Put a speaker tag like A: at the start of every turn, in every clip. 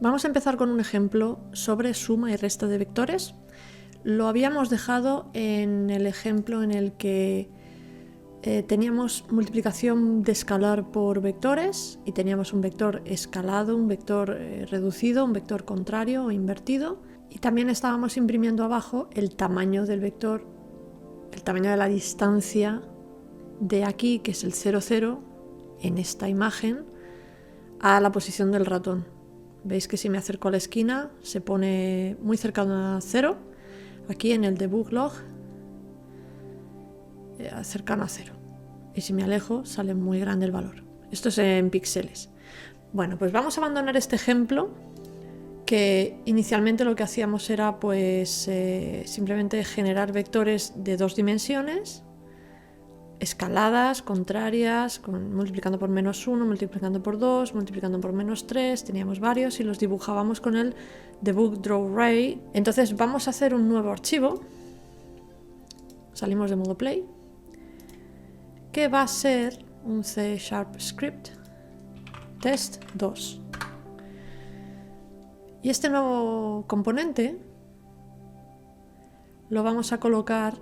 A: Vamos a empezar con un ejemplo sobre suma y resta de vectores. Lo habíamos dejado en el ejemplo en el que teníamos multiplicación de escalar por vectores y teníamos un vector escalado, un vector reducido, un vector contrario o invertido, y también estábamos imprimiendo abajo el tamaño del vector, el tamaño de la distancia de aquí, que es el 0, 0, en esta imagen, a la posición del ratón. Veis que si me acerco a la esquina se pone muy cercano a 0, aquí en el debug log cercano a 0, y si me alejo sale muy grande el valor. Esto es en píxeles. Bueno, pues vamos a abandonar este ejemplo, que inicialmente lo que hacíamos era pues simplemente generar vectores de 2 dimensiones, escaladas, contrarias, multiplicando por -1, multiplicando por 2, multiplicando por -3, teníamos varios y los dibujábamos con el debug draw ray. Entonces vamos a hacer un nuevo archivo, salimos de modo play, que va a ser un C# script test2. Y este nuevo componente lo vamos a colocar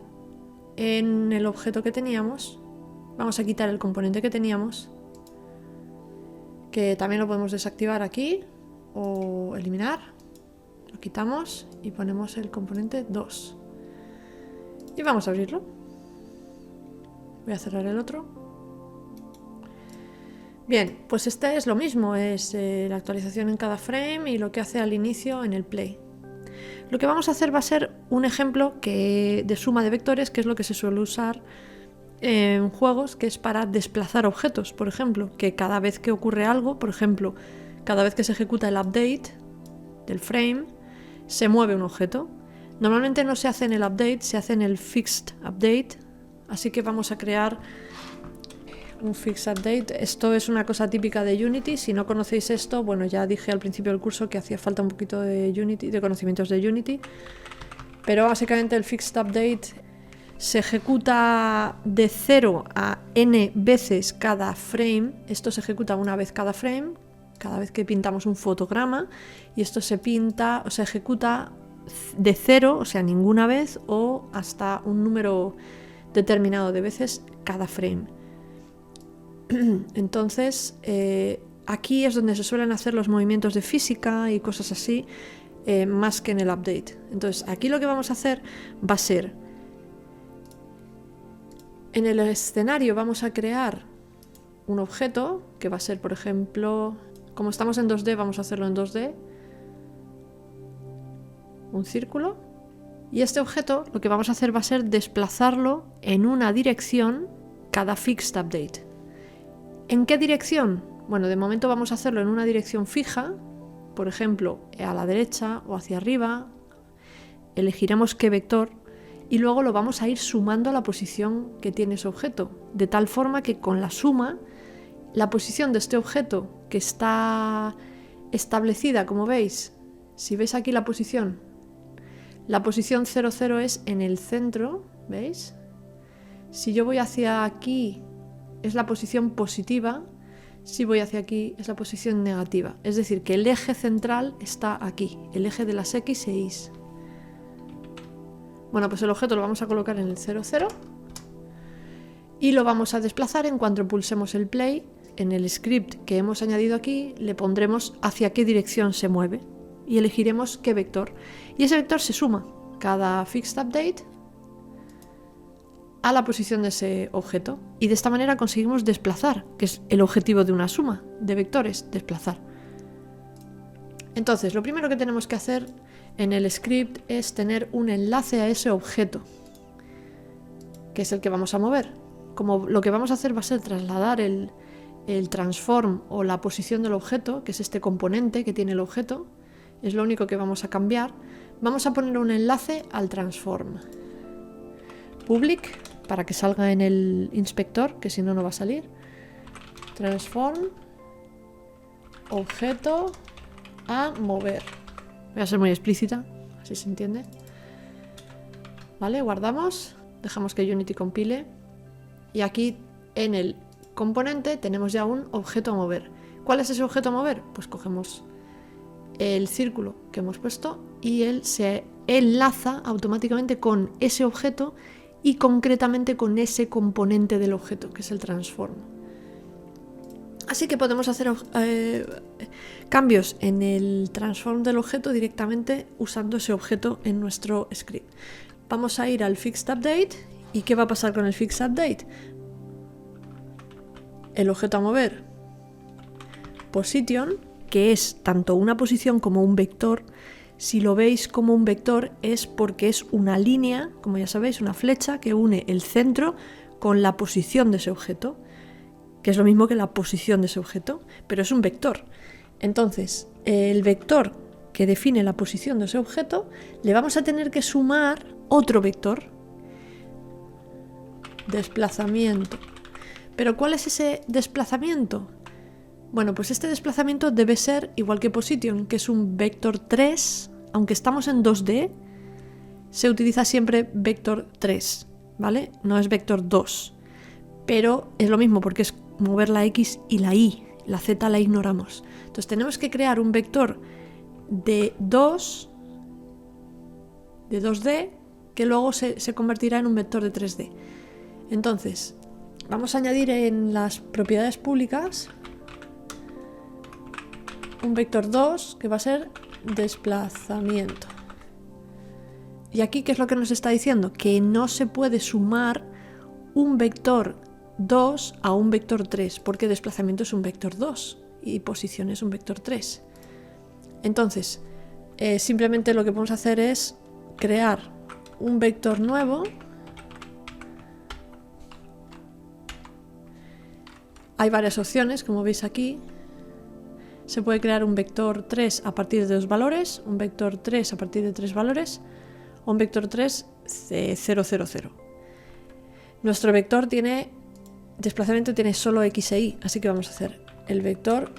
A: en el objeto que teníamos. Vamos a quitar el componente que teníamos, que también lo podemos desactivar aquí o eliminar. Lo quitamos y ponemos el componente 2 y vamos a abrirlo. Voy a cerrar el otro. Bien, pues este es lo mismo, es la actualización en cada frame y lo que hace al inicio en el play. Lo que vamos a hacer va a ser un ejemplo de suma de vectores, que es lo que se suele usar en juegos, que es para desplazar objetos, por ejemplo, que cada vez que ocurre algo, por ejemplo, cada vez que se ejecuta el update del frame, se mueve un objeto. Normalmente no se hace en el update, se hace en el fixed update, así que vamos a crear un fixed update. Esto es una cosa típica de Unity. Si no conocéis esto, bueno, ya dije al principio del curso que hacía falta un poquito de Unity, de conocimientos de Unity, pero básicamente el fixed update se ejecuta de 0 a n veces cada frame. Esto se ejecuta una vez cada frame, cada vez que pintamos un fotograma, y esto se pinta o se ejecuta de 0, o sea, ninguna vez, o hasta un número determinado de veces cada frame. Entonces aquí es donde se suelen hacer los movimientos de física y cosas así, más que en el update. Entonces aquí lo que vamos a hacer va a ser, en el escenario vamos a crear un objeto que va a ser, por ejemplo, como estamos en 2D, vamos a hacerlo en 2D, un círculo, y este objeto lo que vamos a hacer va a ser desplazarlo en una dirección cada fixed update. ¿En qué dirección? Bueno, de momento vamos a hacerlo en una dirección fija, por ejemplo, a la derecha o hacia arriba. Elegiremos qué vector y luego lo vamos a ir sumando a la posición que tiene ese objeto, de tal forma que con la suma, la posición de este objeto, que está establecida, como veis, si veis aquí la posición 0, 0 es en el centro, ¿veis? Si yo voy hacia aquí, es la posición positiva, si voy hacia aquí es la posición negativa. Es decir, que el eje central está aquí, el eje de las X e Y. Bueno, pues el objeto lo vamos a colocar en el 0, 0 y lo vamos a desplazar en cuanto pulsemos el play. En el script que hemos añadido aquí le pondremos hacia qué dirección se mueve y elegiremos qué vector. Y ese vector se suma cada fixed update a la posición de ese objeto, y de esta manera conseguimos desplazar, que es el objetivo de una suma de vectores, desplazar. Entonces, lo primero que tenemos que hacer en el script es tener un enlace a ese objeto, que es el que vamos a mover. Como lo que vamos a hacer va a ser trasladar el transform o la posición del objeto, que es este componente que tiene el objeto, es lo único que vamos a cambiar, vamos a poner un enlace al transform. Public, para que salga en el inspector, que si no, no va a salir. Transform objeto a mover. Voy a ser muy explícita, así se entiende. Vale, guardamos, dejamos que Unity compile, y aquí en el componente tenemos ya un objeto a mover. ¿Cuál es ese objeto a mover? Pues cogemos el círculo que hemos puesto y él se enlaza automáticamente con ese objeto y concretamente con ese componente del objeto, que es el transform. Así que podemos hacer cambios en el transform del objeto directamente usando ese objeto en nuestro script. Vamos a ir al fixed update. ¿Y qué va a pasar con el fixed update? El objeto a mover, position, que es tanto una posición como un vector. Si lo veis como un vector es porque es una línea, como ya sabéis, una flecha que une el centro con la posición de ese objeto, que es lo mismo que la posición de ese objeto, pero es un vector. Entonces, el vector que define la posición de ese objeto, le vamos a tener que sumar otro vector, desplazamiento. ¿Pero cuál es ese desplazamiento? Bueno, pues este desplazamiento debe ser igual que position, que es un vector 3, aunque estamos en 2D, se utiliza siempre vector 3, ¿vale? No es vector 2, pero es lo mismo porque es mover la X y la Y, la Z la ignoramos. Entonces tenemos que crear un vector de 2D, que luego se convertirá en un vector de 3D. Entonces, vamos a añadir en las propiedades públicas un vector 2 que va a ser desplazamiento. Y aquí, ¿qué es lo que nos está diciendo? Que no se puede sumar un vector 2 a un vector 3, porque desplazamiento es un vector 2 y posición es un vector 3. Entonces, simplemente lo que podemos hacer es crear un vector nuevo. Hay varias opciones, como veis aquí. Se puede crear un vector 3 a partir de 2 valores, un vector 3 a partir de 3 valores, o un vector 3 0, 0, 0. Nuestro vector tiene desplazamiento, tiene solo X e Y, así que vamos a hacer el vector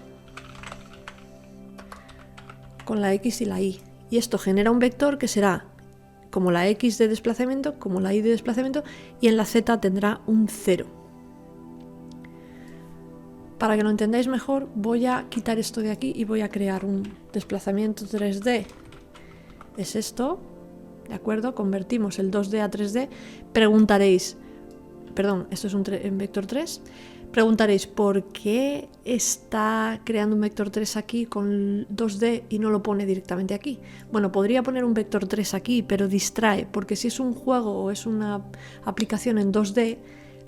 A: con la X y la Y. Y esto genera un vector que será como la X de desplazamiento, como la Y de desplazamiento, y en la Z tendrá un 0. Para que lo entendáis mejor, voy a quitar esto de aquí y voy a crear un desplazamiento 3D. Es esto, ¿de acuerdo? Convertimos el 2D a 3D. Preguntaréis, perdón, esto es un vector 3. Preguntaréis, ¿por qué está creando un vector 3 aquí con 2D y no lo pone directamente aquí? Bueno, podría poner un vector 3 aquí, pero distrae, porque si es un juego o es una aplicación en 2D,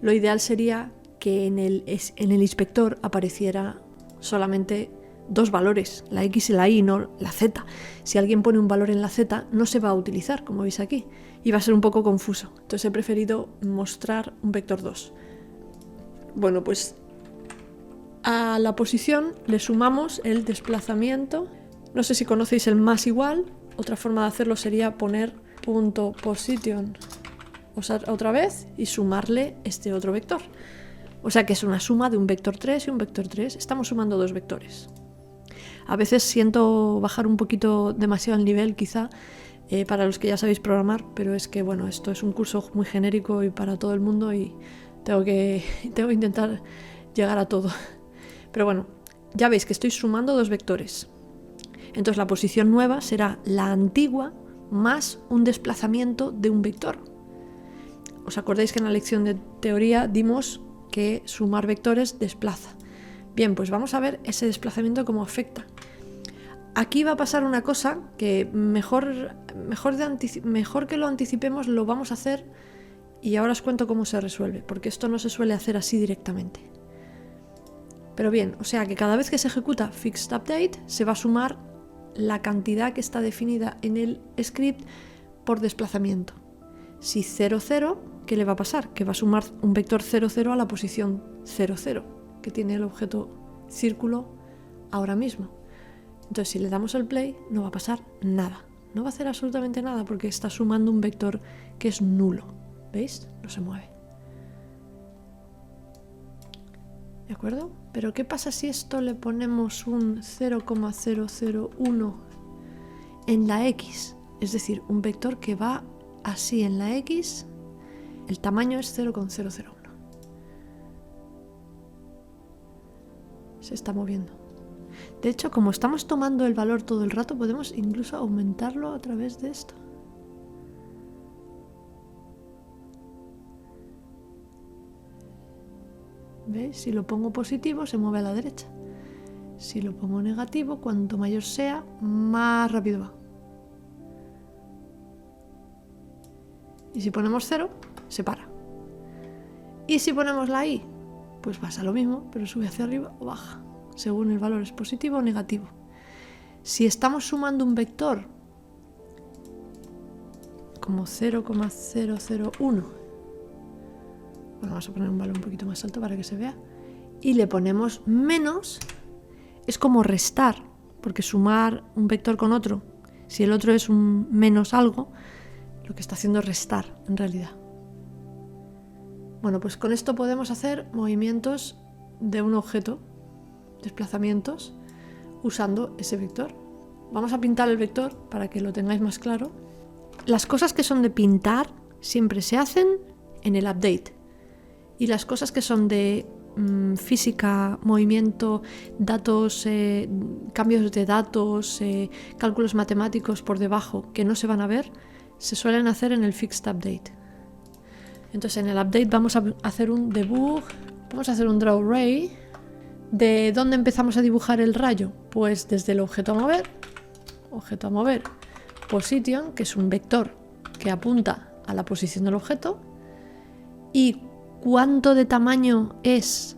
A: lo ideal sería que en el inspector apareciera solamente 2 valores, la X y la Y, no la Z. Si alguien pone un valor en la Z, no se va a utilizar, como veis aquí, y va a ser un poco confuso. Entonces he preferido mostrar un vector 2. Bueno, pues a la posición le sumamos el desplazamiento. No sé si conocéis el más igual. Otra forma de hacerlo sería poner punto position otra vez y sumarle este otro vector. O sea que es una suma de un vector 3 y un vector 3. Estamos sumando 2 vectores. A veces siento bajar un poquito demasiado el nivel, quizá, para los que ya sabéis programar, pero es que, bueno, esto es un curso muy genérico y para todo el mundo y tengo que intentar llegar a todo. Pero bueno, ya veis que estoy sumando 2 vectores. Entonces la posición nueva será la antigua más un desplazamiento de un vector. ¿Os acordáis que en la lección de teoría dimos que sumar vectores desplaza? Bien, pues vamos a ver ese desplazamiento cómo afecta. Aquí va a pasar una cosa que mejor que lo anticipemos, lo vamos a hacer y ahora os cuento cómo se resuelve, porque esto no se suele hacer así directamente. Pero bien, o sea que cada vez que se ejecuta fixed update se va a sumar la cantidad que está definida en el script por desplazamiento. Si 0, 0, ¿qué le va a pasar? Que va a sumar un vector 0, 0 a la posición 0, 0, que tiene el objeto círculo ahora mismo. Entonces, si le damos el play, no va a pasar nada. No va a hacer absolutamente nada porque está sumando un vector que es nulo. ¿Veis? No se mueve. ¿De acuerdo? Pero ¿qué pasa si esto le ponemos un 0,001 en la X? Es decir, un vector que va así en la X, el tamaño es 0,001. Se está moviendo. De hecho, como estamos tomando el valor todo el rato, podemos incluso aumentarlo a través de esto. ¿Veis? Si lo pongo positivo, se mueve a la derecha. Si lo pongo negativo, cuanto mayor sea, más rápido va. Y si ponemos 0, se para. Y si ponemos la i, pues pasa lo mismo, pero sube hacia arriba o baja, según el valor es positivo o negativo. Si estamos sumando un vector como 0,001, bueno, vamos a poner un valor un poquito más alto para que se vea, y le ponemos menos, es como restar, porque sumar un vector con otro, si el otro es un menos algo, lo que está haciendo es restar en realidad. Bueno, pues con esto podemos hacer movimientos de un objeto, desplazamientos, usando ese vector. Vamos a pintar el vector para que lo tengáis más claro. Las cosas que son de pintar siempre se hacen en el update. Y las cosas que son de física, movimiento, datos, cambios de datos, cálculos matemáticos por debajo que no se van a ver, se suelen hacer en el fixed update. Entonces en el update vamos a hacer un debug, vamos a hacer un draw ray. ¿De dónde empezamos a dibujar el rayo? Pues desde el objeto a mover, position, que es un vector que apunta a la posición del objeto, y ¿cuánto de tamaño es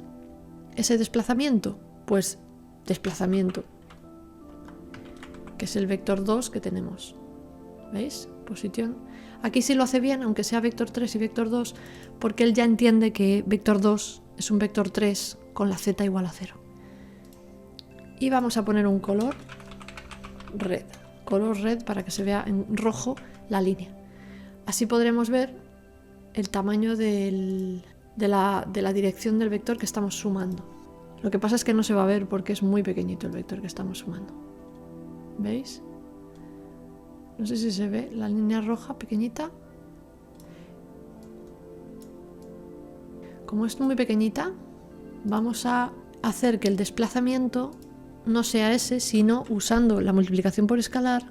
A: ese desplazamiento? Pues desplazamiento, que es el vector 2 que tenemos. ¿Veis? Position. Aquí sí lo hace bien, aunque sea vector 3 y vector 2, porque él ya entiende que vector 2 es un vector 3 con la z igual a 0. Y vamos a poner un color red para que se vea en rojo la línea. Así podremos ver el tamaño de la dirección del vector que estamos sumando. Lo que pasa es que no se va a ver porque es muy pequeñito el vector que estamos sumando. ¿Veis? No sé si se ve la línea roja pequeñita. Como es muy pequeñita, vamos a hacer que el desplazamiento no sea ese, sino usando la multiplicación por escalar,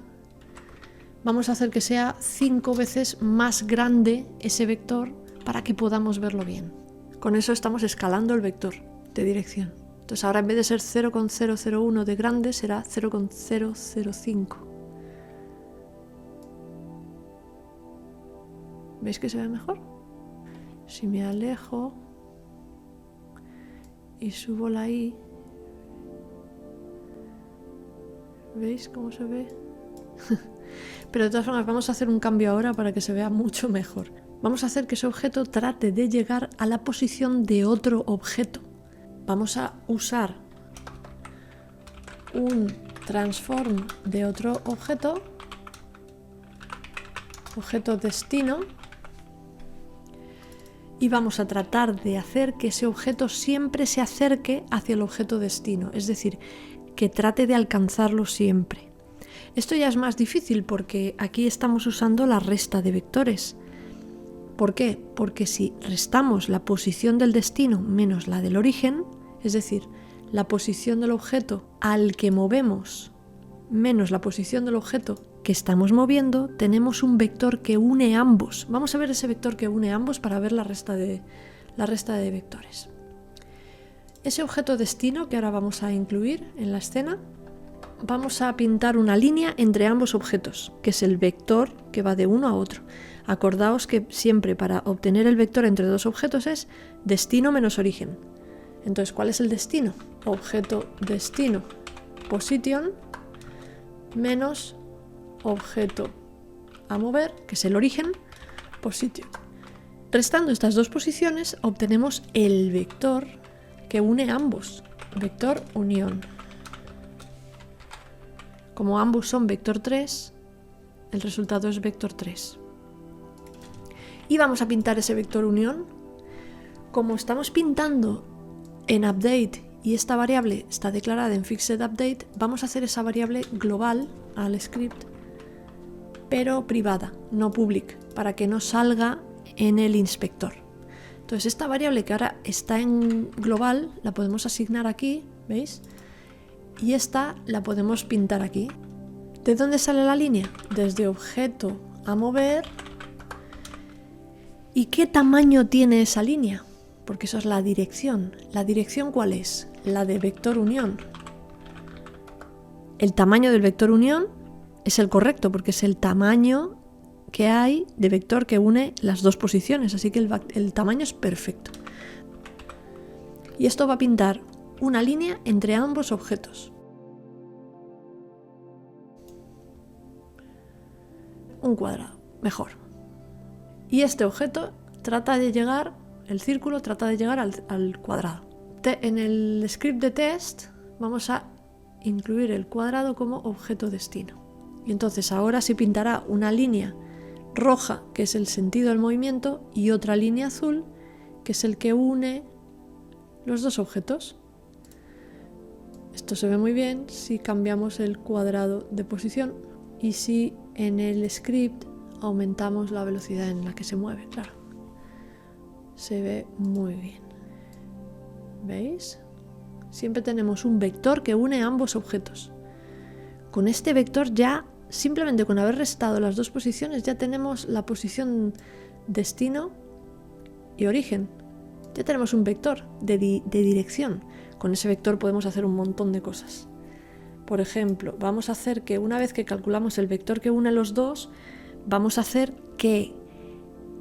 A: vamos a hacer que sea 5 veces más grande ese vector para que podamos verlo bien. Con eso estamos escalando el vector de dirección. Entonces ahora en vez de ser 0,001 de grande será 0,005. ¿Veis que se ve mejor? Si me alejo y subo la i, ¿veis cómo se ve? Pero de todas formas vamos a hacer un cambio ahora para que se vea mucho mejor. Vamos a hacer que ese objeto trate de llegar a la posición de otro objeto. Vamos a usar un transform de otro objeto, objeto destino, y vamos a tratar de hacer que ese objeto siempre se acerque hacia el objeto destino, es decir, que trate de alcanzarlo siempre. Esto ya es más difícil porque aquí estamos usando la resta de vectores. ¿Por qué? Porque si restamos la posición del destino menos la del origen, es decir, la posición del objeto al que movemos menos la posición del objeto que estamos moviendo, tenemos un vector que une ambos. Vamos a ver ese vector que une ambos para ver la resta de vectores. Ese objeto destino que ahora vamos a incluir en la escena, vamos a pintar una línea entre ambos objetos, que es el vector que va de uno a otro. Acordaos que siempre para obtener el vector entre dos objetos es destino menos origen. Entonces, ¿cuál es el destino? Objeto destino position menos objeto a mover, que es el origen, position. Restando estas dos posiciones obtenemos el vector que une ambos, vector unión. Como ambos son vector 3, el resultado es vector 3. Y vamos a pintar ese vector unión. Como estamos pintando en update y esta variable está declarada en fixed update, vamos a hacer esa variable global al script, pero privada, no public, para que no salga en el inspector. Entonces esta variable que ahora está en global la podemos asignar aquí, ¿veis? y esta la podemos pintar aquí. ¿De dónde sale la línea? Desde objeto a mover. ¿Y qué tamaño tiene esa línea? Porque eso es la dirección. ¿La dirección cuál es? La de vector unión. El tamaño del vector unión es el correcto porque es el tamaño que hay de vector que une las dos posiciones, así que el tamaño es perfecto. Y esto va a pintar una línea entre ambos objetos. Un cuadrado, mejor. Y este objeto trata de llegar, el círculo trata de llegar al cuadrado. En el script de test vamos a incluir el cuadrado como objeto destino. Y entonces ahora sí pintará una línea roja, que es el sentido del movimiento, y otra línea azul, que es el que une los dos objetos. Esto se ve muy bien si cambiamos el cuadrado de posición y si en el script aumentamos la velocidad en la que se mueve, claro. Se ve muy bien. ¿Veis? Siempre tenemos un vector que une ambos objetos. Con este vector ya, simplemente con haber restado las dos posiciones, ya tenemos la posición destino y origen. Ya tenemos un vector de dirección. Con ese vector podemos hacer un montón de cosas. Por ejemplo, vamos a hacer que una vez que calculamos el vector que une los dos, vamos a hacer que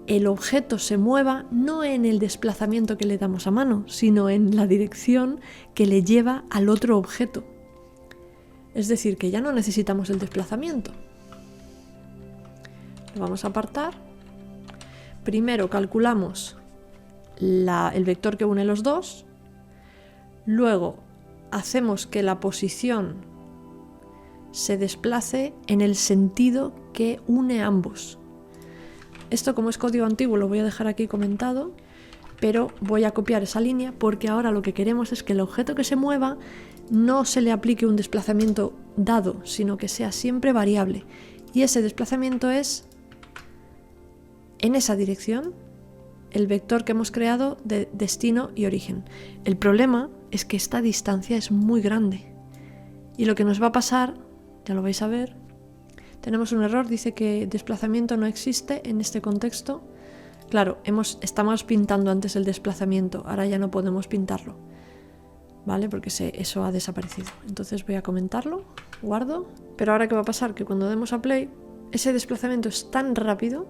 A: el objeto se mueva no en el desplazamiento que le damos a mano, sino en la dirección que le lleva al otro objeto. Es decir, que ya no necesitamos el desplazamiento. Lo vamos a apartar. Primero calculamos el vector que une los dos. Luego hacemos que la posición se desplace en el sentido que une ambos. Esto, como es código antiguo, lo voy a dejar aquí comentado, pero voy a copiar esa línea porque ahora lo que queremos es que el objeto que se mueva no se le aplique un desplazamiento dado, sino que sea siempre variable. Y ese desplazamiento es en esa dirección, el vector que hemos creado de destino y origen. El problema es que esta distancia es muy grande. Y lo que nos va a pasar, ya lo vais a ver, tenemos un error, dice que desplazamiento no existe en este contexto. Claro, estamos pintando antes el desplazamiento, ahora ya no podemos pintarlo, ¿vale? Porque eso ha desaparecido. Entonces voy a comentarlo, guardo, pero ahora ¿qué va a pasar? Que cuando demos a play, ese desplazamiento es tan rápido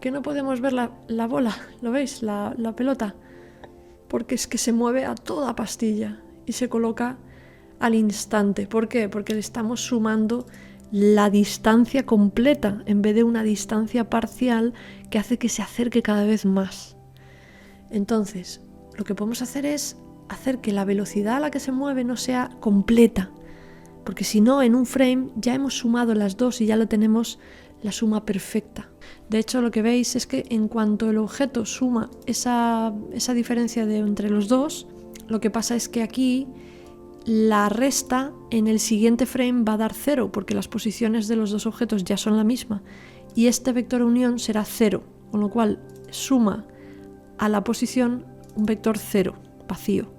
A: que no podemos ver la bola, ¿lo veis? La pelota, porque es que se mueve a toda pastilla y se coloca al instante. ¿Por qué? Porque le estamos sumando la distancia completa en vez de una distancia parcial que hace que se acerque cada vez más. Entonces, lo que podemos hacer es hacer que la velocidad a la que se mueve no sea completa, porque si no, en un frame ya hemos sumado las dos y ya lo tenemos la suma perfecta. De hecho, lo que veis es que en cuanto el objeto suma esa diferencia entre los dos, lo que pasa es que aquí la resta en el siguiente frame va a dar 0, porque las posiciones de los dos objetos ya son la misma, y este vector unión será 0, con lo cual suma a la posición un vector 0, vacío,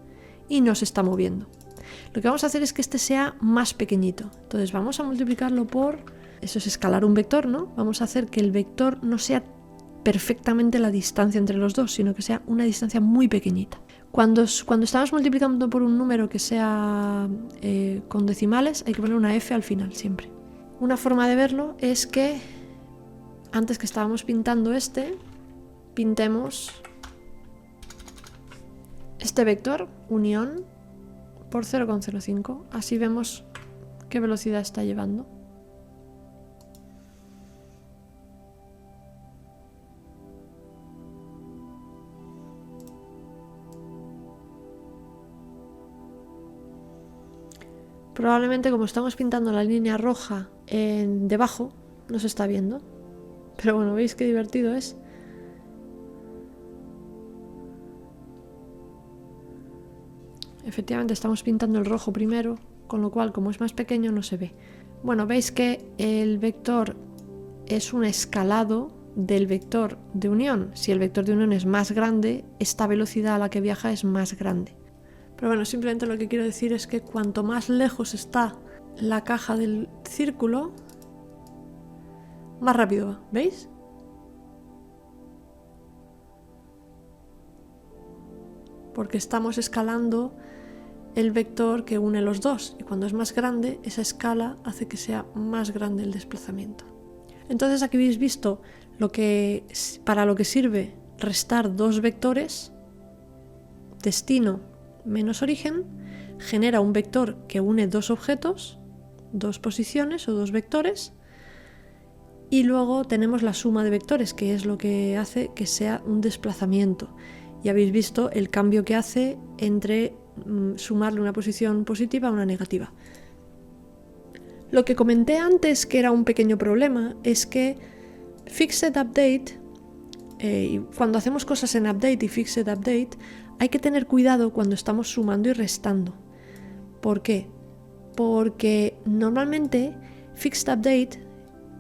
A: y no se está moviendo. Lo que vamos a hacer es que este sea más pequeñito. Entonces vamos a multiplicarlo por... Eso es escalar un vector, ¿no? Vamos a hacer que el vector no sea perfectamente la distancia entre los dos, sino que sea una distancia muy pequeñita. Cuando estamos multiplicando por un número que sea con decimales, hay que poner una F al final siempre. Una forma de verlo es que antes que estábamos pintando pintemos este vector, unión, por 0,05. Así vemos qué velocidad está llevando. Probablemente, como estamos pintando la línea roja debajo, no se está viendo. Pero bueno, ¿veis qué divertido es? Efectivamente estamos pintando el rojo primero, con lo cual, como es más pequeño, no se ve. Bueno, veis que el vector es un escalado del vector de unión. Si el vector de unión es más grande, esta velocidad a la que viaja es más grande. Pero bueno, simplemente lo que quiero decir es que cuanto más lejos está la caja del círculo, más rápido va, ¿veis? Porque estamos escalando el vector que une los dos, y cuando es más grande, esa escala hace que sea más grande el desplazamiento. Entonces aquí habéis visto para lo que sirve restar dos vectores, destino menos origen, genera un vector que une dos objetos, dos posiciones o dos vectores, y luego tenemos la suma de vectores, que es lo que hace que sea un desplazamiento. Y habéis visto el cambio que hace entre sumarle una posición positiva a una negativa. Lo que comenté antes, que era un pequeño problema, es que Fixed Update, cuando hacemos cosas en Update y Fixed Update, hay que tener cuidado cuando estamos sumando y restando. ¿Por qué? Porque normalmente Fixed Update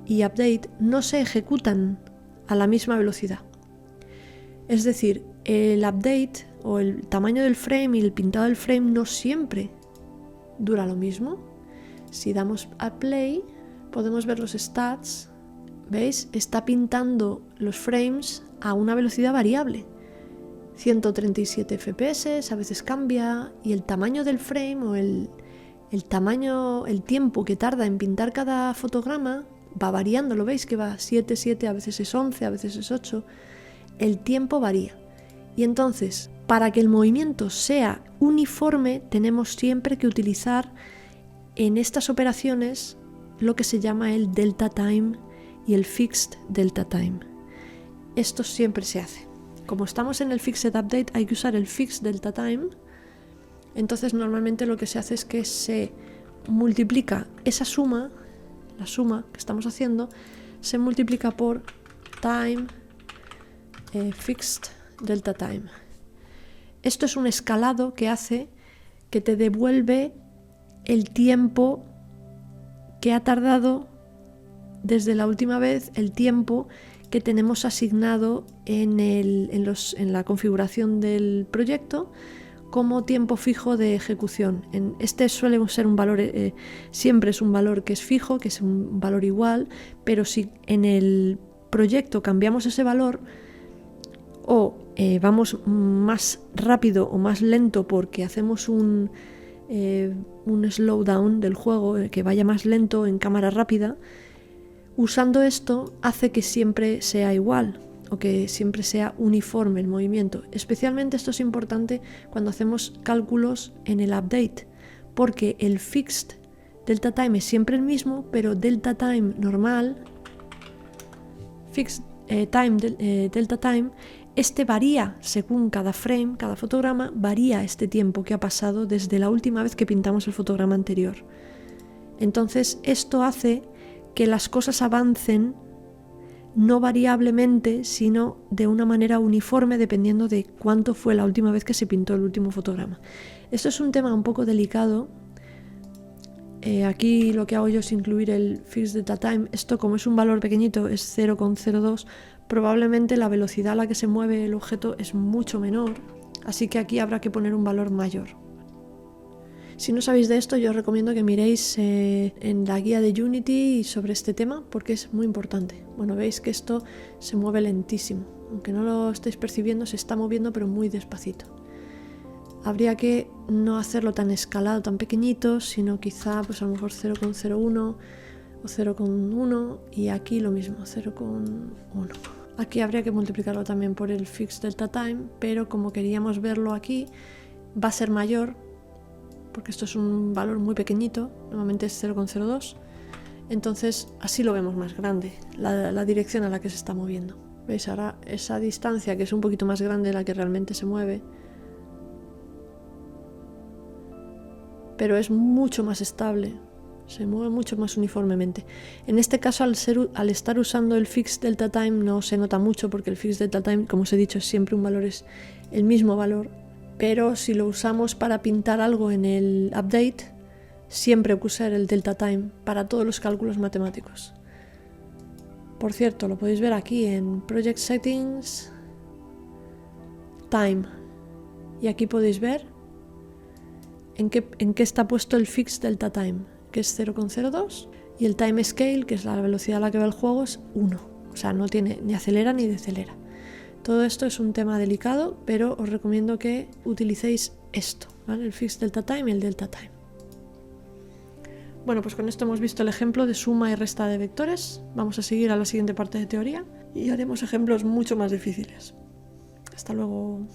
A: y Update no se ejecutan a la misma velocidad. Es decir, el update o el tamaño del frame y el pintado del frame no siempre dura lo mismo. Si damos a play, podemos ver los stats. ¿Veis? Está pintando los frames a una velocidad variable. 137 FPS, a veces cambia, y el tamaño del frame o el tiempo que tarda en pintar cada fotograma va variando. ¿Lo veis? Que va 7, 7, a veces es 11, a veces es 8. El tiempo varía. Y entonces, para que el movimiento sea uniforme, tenemos siempre que utilizar en estas operaciones lo que se llama el delta time y el fixed delta time. Esto siempre se hace. Como estamos en el fixed update, hay que usar el fixed delta time. Entonces normalmente lo que se hace es que se multiplica esa suma, la suma que estamos haciendo, se multiplica por time fixed delta time. Esto es un escalado que hace que te devuelve el tiempo que ha tardado desde la última vez, el tiempo que tenemos asignado en la configuración del proyecto como tiempo fijo de ejecución. Este suele ser un valor, siempre es un valor que es fijo, que es un valor igual, pero si en el proyecto cambiamos ese valor, o vamos más rápido o más lento porque hacemos un slowdown del juego, que vaya más lento en cámara rápida, usando esto hace que siempre sea igual o que siempre sea uniforme el movimiento. Especialmente esto es importante cuando hacemos cálculos en el update, porque el fixed delta time es siempre el mismo, pero delta time normal, fixed delta time, este varía según cada frame, cada fotograma, varía este tiempo que ha pasado desde la última vez que pintamos el fotograma anterior. Entonces esto hace que las cosas avancen no variablemente, sino de una manera uniforme dependiendo de cuánto fue la última vez que se pintó el último fotograma. Esto es un tema un poco delicado. Aquí lo que hago yo es incluir el fixed data time. Esto, como es un valor pequeñito, es 0,02, probablemente la velocidad a la que se mueve el objeto es mucho menor, así que aquí habrá que poner un valor mayor. Si no sabéis de esto, yo os recomiendo que miréis en la guía de Unity sobre este tema, porque es muy importante. Bueno, veis que esto se mueve lentísimo, aunque no lo estéis percibiendo, se está moviendo pero muy despacito. Habría que no hacerlo tan escalado, tan pequeñito, sino quizá pues a lo mejor 0,01 o 0,1, y aquí lo mismo, 0,1. Aquí habría que multiplicarlo también por el fixed delta time, pero como queríamos verlo aquí, va a ser mayor, porque esto es un valor muy pequeñito, normalmente es 0,02, entonces así lo vemos más grande, la dirección a la que se está moviendo. ¿Veis? Ahora esa distancia, que es un poquito más grande de la que realmente se mueve, pero es mucho más estable, se mueve mucho más uniformemente. En este caso, al estar usando el fixed delta time, no se nota mucho, porque el fixed delta time, como os he dicho, es siempre un valor, es el mismo valor. Pero si lo usamos para pintar algo en el update, siempre hay que usar el delta time para todos los cálculos matemáticos. Por cierto, lo podéis ver aquí en Project Settings, Time. Y aquí podéis ver en qué está puesto el fixed delta time, que es 0,02, y el time scale, que es la velocidad a la que va el juego, es 1. O sea, no tiene ni acelera ni decelera. Todo esto es un tema delicado, pero os recomiendo que utilicéis esto, ¿vale? El fixed delta time y el delta time. Bueno, pues con esto hemos visto el ejemplo de suma y resta de vectores. Vamos a seguir a la siguiente parte de teoría y haremos ejemplos mucho más difíciles. Hasta luego.